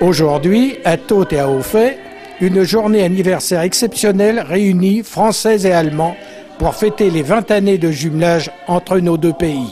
Aujourd'hui, à Thaut et à Auffay, une journée anniversaire exceptionnelle réunit Français et Allemands pour fêter les 20 années de jumelage entre nos deux pays.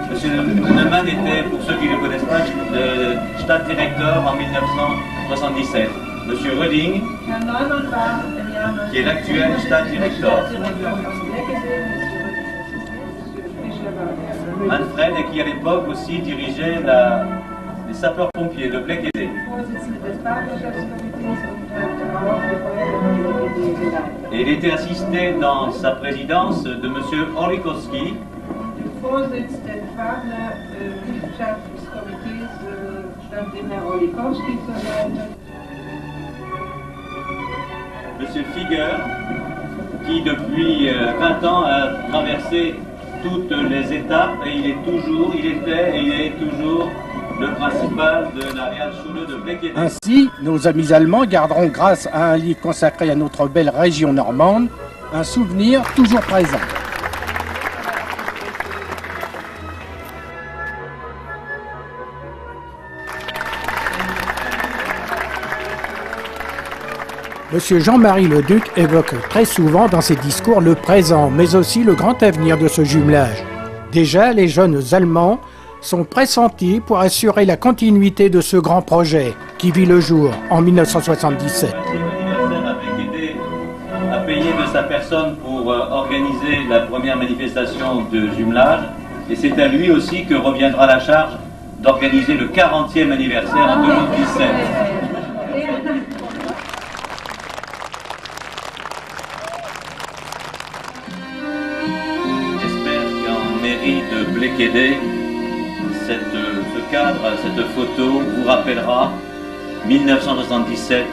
Monsieur Neumann était, pour ceux qui ne le connaissent pas, le Stadtdirektor en 1977. Monsieur Röding, qui est l'actuel Stadtdirektor. Manfred, qui à l'époque aussi dirigeait les sapeurs-pompiers de Bleckede. Et il était assisté dans sa présidence de monsieur Orlikowski. Monsieur Figer, qui depuis 20 ans a traversé toutes les étapes et il était et il est toujours le principal de la Realschule de Bleckede. Ainsi, nos amis allemands garderont, grâce à un livre consacré à notre belle région normande, un souvenir toujours présent. Monsieur Jean-Marie Leduc évoque très souvent dans ses discours le présent, mais aussi le grand avenir de ce jumelage. Déjà, les jeunes Allemands sont pressentis pour assurer la continuité de ce grand projet qui vit le jour en 1977. L'anniversaire a payé de sa personne pour organiser la première manifestation de jumelage et c'est à lui aussi que reviendra la charge d'organiser le 40e anniversaire en 2017. De Bleckede, ce cadre, cette photo vous rappellera 1977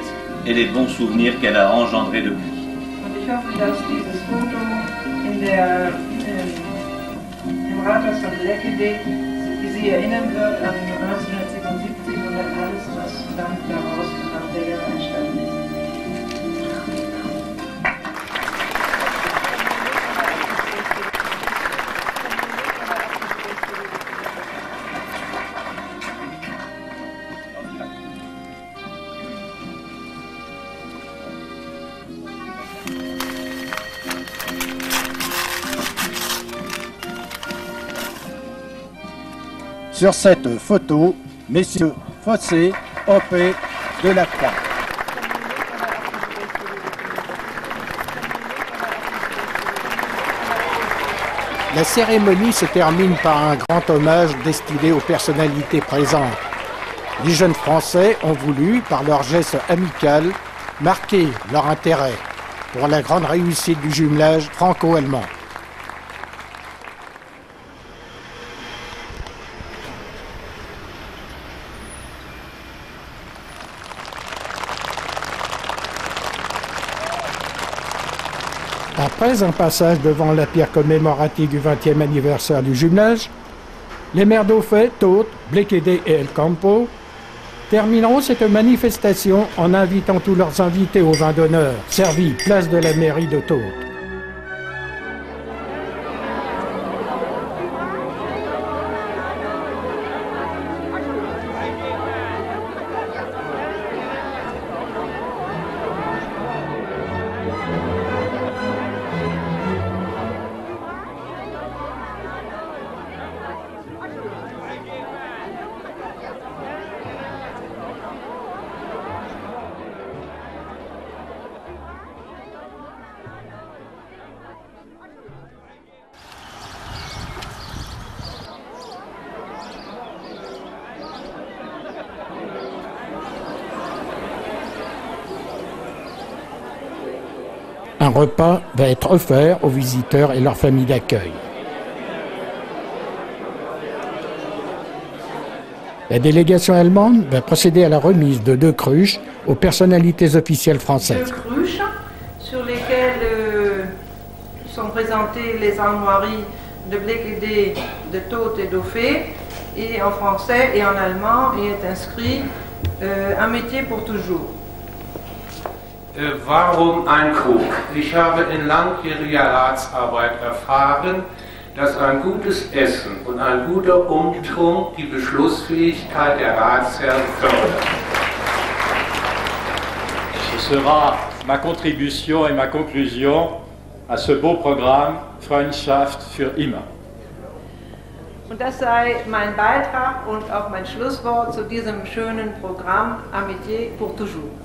et les bons souvenirs qu'elle a engendrés depuis. Ich hoffe, dass dieses Foto im Rathaus von Bleckede Sie erinnern wird an 1977 und an alles, was dann daraus nach der Jahre entstanden ist. Sur cette photo, messieurs Fossé, Hoppe, Delacroix. La cérémonie se termine par un grand hommage destiné aux personnalités présentes. Les jeunes Français ont voulu, par leur geste amical, marquer leur intérêt pour la grande réussite du jumelage franco-allemand. Après un passage devant la pierre commémorative du 20e anniversaire du jumelage, les maires d'Auffay, Thaut, Bleckede et El Campo termineront cette manifestation en invitant tous leurs invités au vin d'honneur, servi place de la mairie de Thaut. Un repas va être offert aux visiteurs et leurs familles d'accueil. La délégation allemande va procéder à la remise de 2 cruches aux personnalités officielles françaises. 2 cruches sur lesquelles sont présentées les armoiries de Bleckede, de Thaut et d'Auffay, et en français et en allemand et est inscrit un métier pour toujours. Warum ein Krug? Ich habe in langjähriger Ratsarbeit erfahren, dass ein gutes Essen und ein guter Umtrunk die Beschlussfähigkeit der Ratsherren fördert. Ce sera ma contribution et ma conclusion à ce beau programme Freundschaft für immer. Und das sei mein Beitrag und auch mein Schlusswort zu diesem schönen Programm Amitié pour toujours. «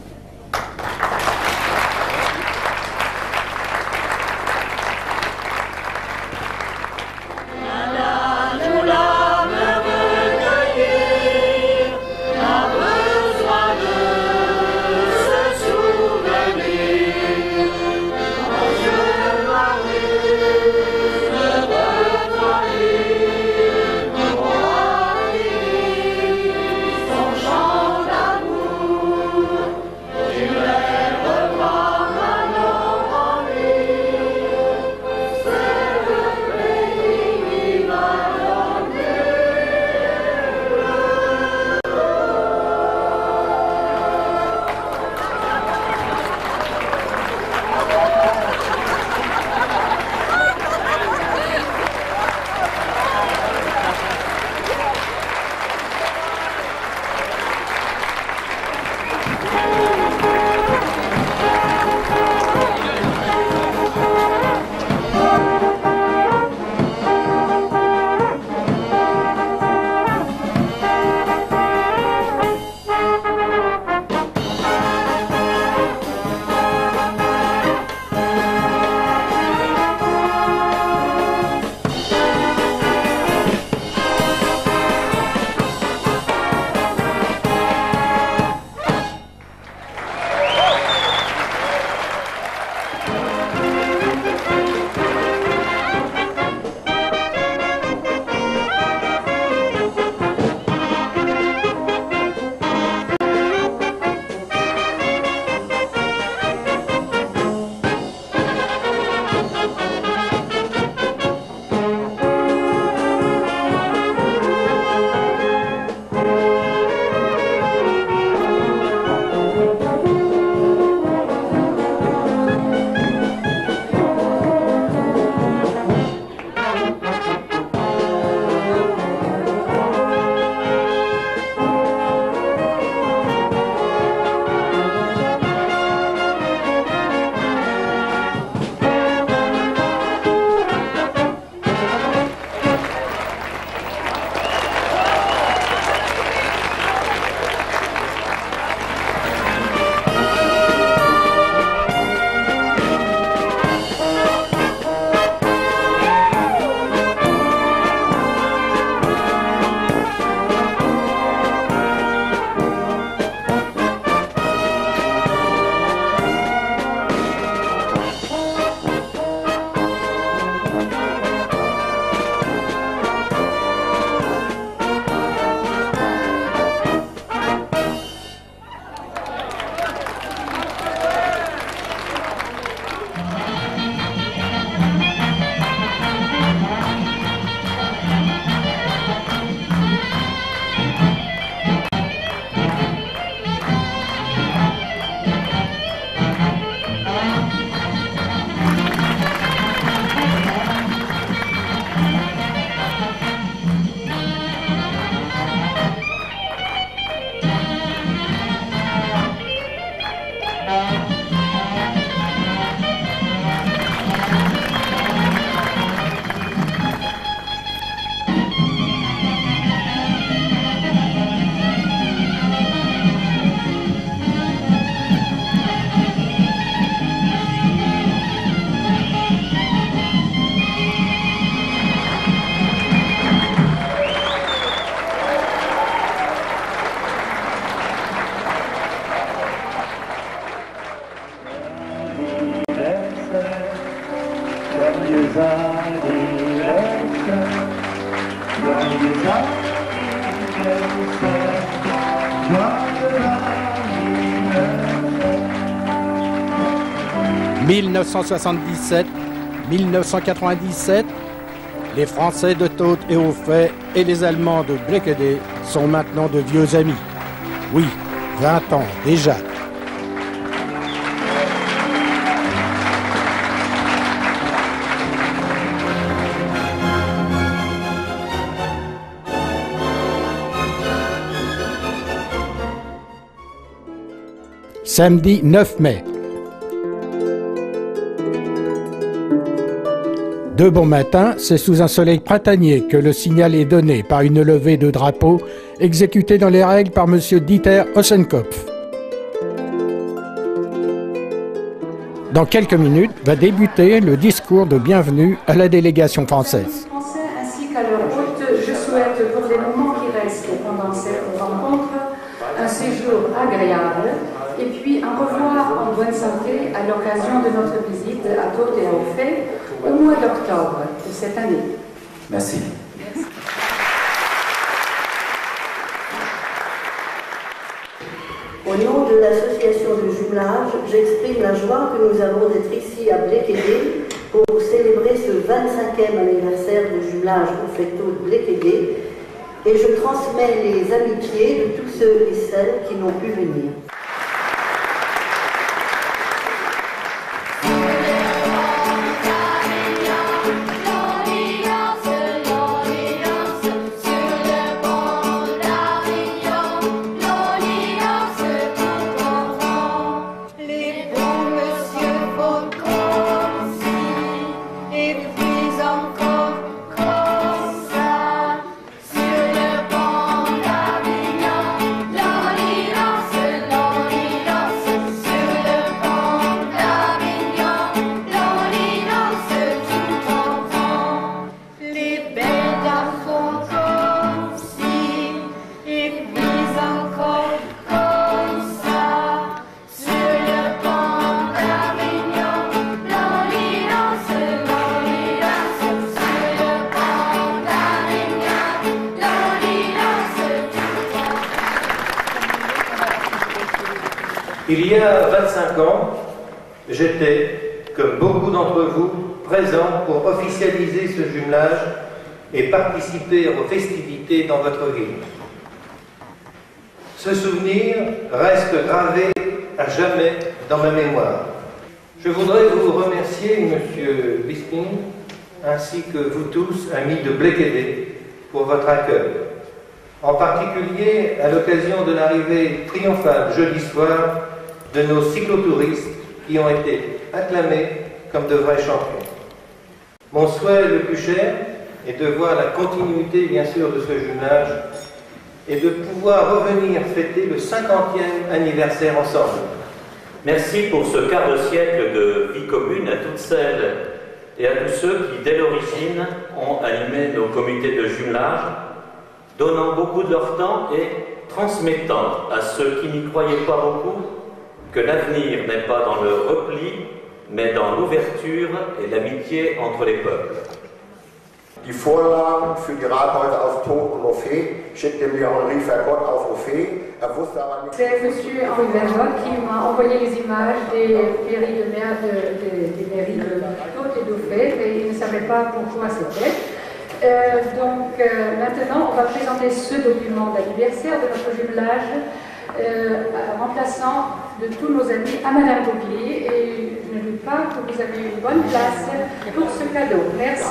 1977, 1997, Les Français de Tôtes et Auffay et les Allemands de Bleckede sont maintenant de vieux amis. Oui, 20 ans déjà. Samedi 9 mai. De bon matin, c'est sous un soleil printanier que le signal est donné par une levée de drapeau exécutée dans les règles par M. Dieter Ossenkopf. Dans quelques minutes va débuter le discours de bienvenue à la délégation française. Ainsi qu'à leur hôte, je souhaite pour les moments qui restent pendant cette rencontre un séjour agréable et puis un revoir en bonne santé à l'occasion de notre visite à Tôtes et Auffay au mois d'octobre de cette année. Merci. Au nom de l'association de jumelage, j'exprime la joie que nous avons d'être ici à Bleckede pour célébrer ce 25e anniversaire de jumelage Auffay-Tôtes-Bleckede et je transmets les amitiés de tous ceux et celles qui n'ont pu venir. Il y a 25 ans, j'étais, comme beaucoup d'entre vous, présent pour officialiser ce jumelage et participer aux festivités dans votre ville. Ce souvenir reste gravé à jamais dans ma mémoire. Je voudrais vous remercier, Monsieur Bisping, ainsi que vous tous, amis de Bleckede, pour votre accueil. En particulier à l'occasion de l'arrivée triomphale jeudi soir de nos cyclotouristes qui ont été acclamés comme de vrais champions. Mon souhait le plus cher est de voir la continuité, bien sûr, de ce jumelage et de pouvoir revenir fêter le 50e anniversaire ensemble. Merci pour ce quart de siècle de vie commune à toutes celles et à tous ceux qui, dès l'origine, ont animé nos comités de jumelage, donnant beaucoup de leur temps et transmettant à ceux qui n'y croyaient pas beaucoup que l'avenir n'est pas dans le repli, mais dans l'ouverture et l'amitié entre les peuples. Die Vorlagen für die Rathäuser auf Tôtes und Auffay schickte mir Henri Vergott auf Auffay. C'est M. Henri Vergott qui m'a envoyé les images des mairies de Tôtes et d'Auffay, mais il ne savait pas pourquoi c'était. Maintenant, on va présenter ce document d'anniversaire de notre jumelage, remplaçant de tous nos amis à Madame Bouclier, et je ne doute pas que vous avez une bonne place pour ce cadeau. Merci.